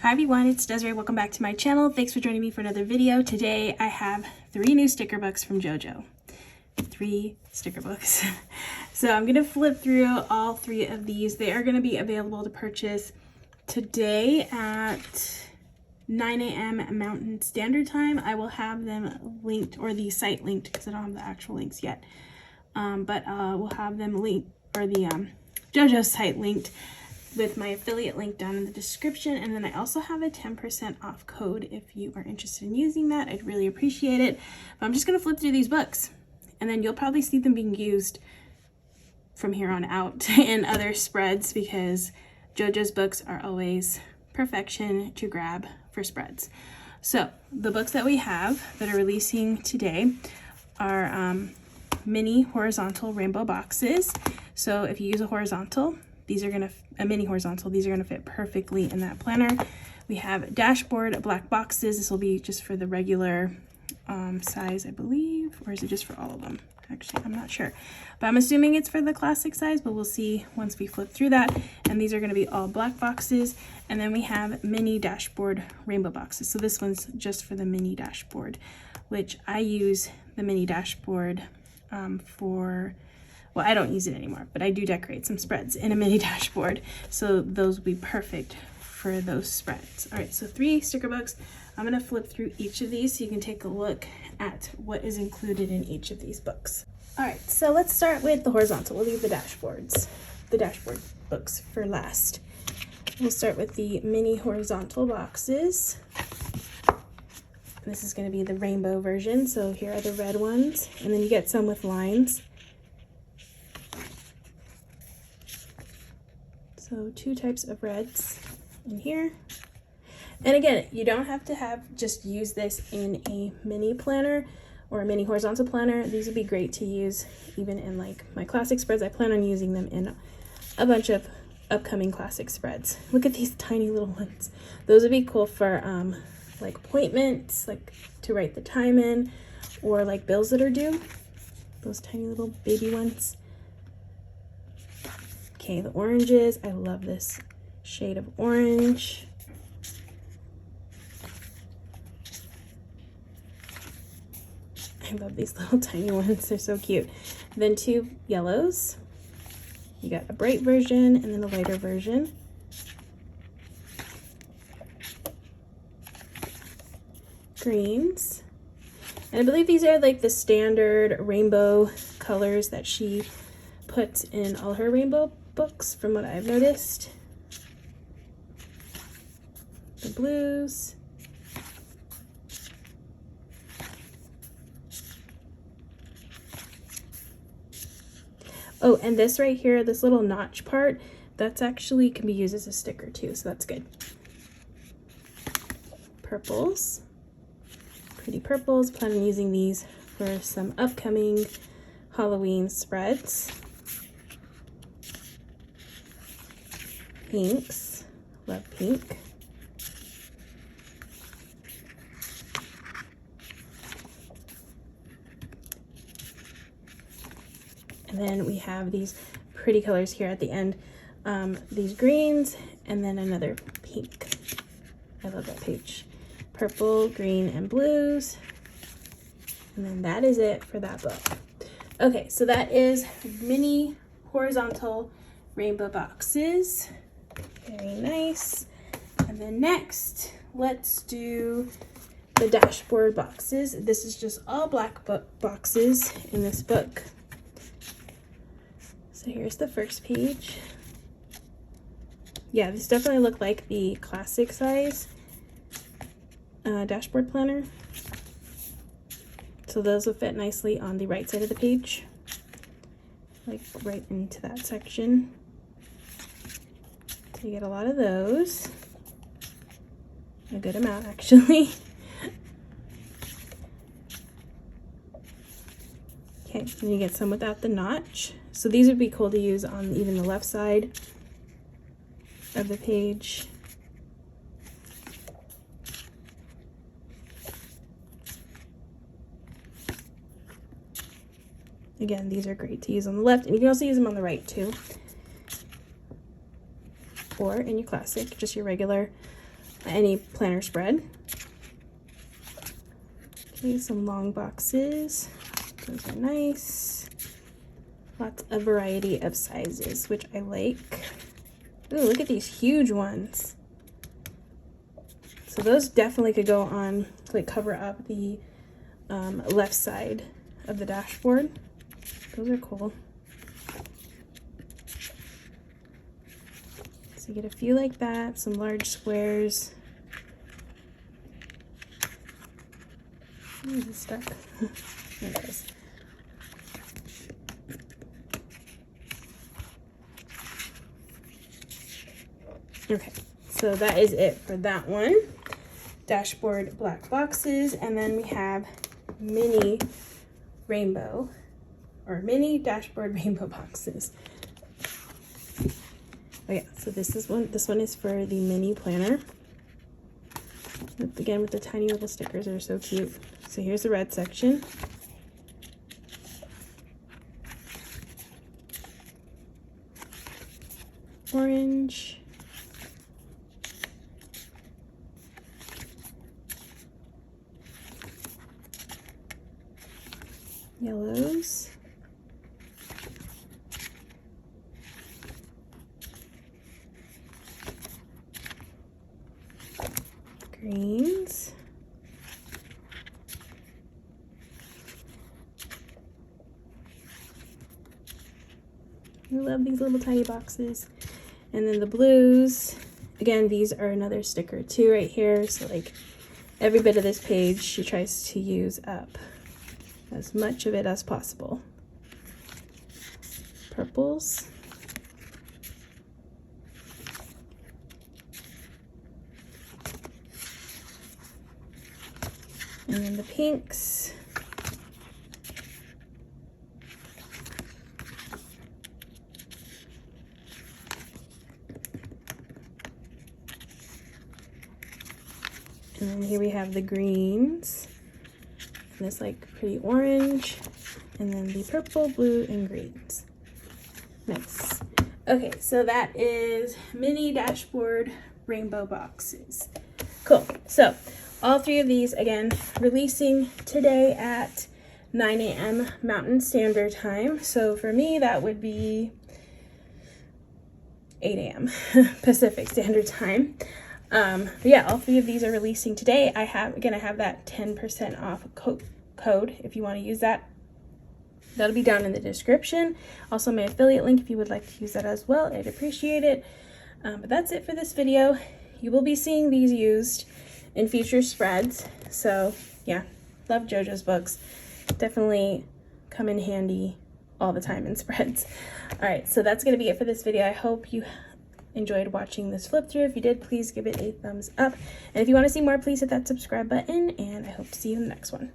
Hi everyone, it's Desiree. Welcome back to my channel. Thanks for joining me for another video. Today I have 3 new sticker books from Jojo. 3 sticker books. So I'm going to flip through all 3 of these. They are going to be available to purchase today at 9 a.m. Mountain Standard Time. I will have them linked, or the site linked, because I don't have the actual links yet. But we'll have them linked, or the Jojo site linked, with my affiliate link down in the description. And then I also have a 10% off code if you are interested in using that. I'd really appreciate it. But I'm just going to flip through these books, and then you'll probably see them being used from here on out in other spreads, because Jojo's books are always perfection to grab for spreads. So the books that we have that are releasing today are mini horizontal rainbow boxes. So if you use a horizontal, these are a mini horizontal, these are gonna fit perfectly in that planner. We have dashboard black boxes. This will be just for the regular size, I believe, or is it just for all of them? Actually, I'm not sure, but I'm assuming it's for the classic size, but we'll see once we flip through that. And these are gonna be all black boxes. And then we have mini dashboard rainbow boxes. So this one's just for the mini dashboard, which I use the mini dashboard well, I don't use it anymore, but I do decorate some spreads in a mini dashboard. So those will be perfect for those spreads. All right, so 3 sticker books. I'm gonna flip through each of these so you can take a look at what is included in each of these books. All right, so let's start with the horizontal. We'll leave the dashboard books for last. We'll start with the mini horizontal boxes. This is gonna be the rainbow version. So here are the red ones, and then you get some with lines. So 2 types of reds in here. And again, you don't have to just use this in a mini planner or a mini horizontal planner. These would be great to use even in like my classic spreads. I plan on using them in a bunch of upcoming classic spreads. Look at these tiny little ones. Those would be cool for like appointments, like to write the time in, or like bills that are due. Those tiny little baby ones. Okay, the oranges. I love this shade of orange. I love these little tiny ones. They're so cute. Then 2 yellows. You got a bright version and then a lighter version. Greens. And I believe these are like the standard rainbow colors that she puts in all her rainbow books from what I've noticed. The blues. Oh, and this right here, this little notch part, that's actually can be used as a sticker too, so that's good. Purples. Pretty purples. Plan on using these for some upcoming Halloween spreads. Pinks. Love pink. And then we have these pretty colors here at the end. These greens and then another pink. I love that page. Purple, green, and blues. And then that is it for that book. Okay, so that is mini horizontal rainbow boxes. Very nice. And then next, let's do the dashboard boxes. This is just all black boxes in this book. So here's the first page. Yeah, these definitely look like the classic size dashboard planner. So those will fit nicely on the right side of the page, like right into that section. So you get a lot of those, a good amount actually. Okay, then you get some without the notch. So these would be cool to use on even the left side of the page. Again, these are great to use on the left, and you can also use them on the right too. Or in your classic, just your regular any planner spread. Okay, some long boxes. Those are nice. Lots of variety of sizes, which I like. Ooh, look at these huge ones. So those definitely could go on, like cover up the left side of the dashboard. Those are cool. So you get a few like that, some large squares. Ooh, it's stuck. There it is. Okay, so that is it for that one. Dashboard black boxes, and then we have mini rainbow or mini dashboard rainbow boxes. Oh yeah, so this one is for the mini planner. Again, with the tiny little stickers that are so cute. So here's the red section. Orange. Yellows. Greens. I love these little tiny boxes. And then the blues. Again, these are another sticker too right here. So like every bit of this page she tries to use up as much of it as possible. Purples. And then the pinks. And then here we have the greens. And this like pretty orange. And then the purple, blue, and greens. Nice. Okay, so that is mini dashboard rainbow boxes. Cool. So all three of these, again, releasing today at 9 a.m. Mountain Standard Time. So for me, that would be 8 a.m. Pacific Standard Time. But yeah, all three of these are releasing today. I have that 10% off code if you want to use that. That'll be down in the description. Also my affiliate link if you would like to use that as well. I'd appreciate it. But that's it for this video. You will be seeing these used in future spreads. So yeah, love JoJo's books. Definitely come in handy all the time in spreads. All right, so that's gonna be it for this video. I hope you enjoyed watching this flip through. If you did, please give it a thumbs up. And if you want to see more, please hit that subscribe button, and I hope to see you in the next one.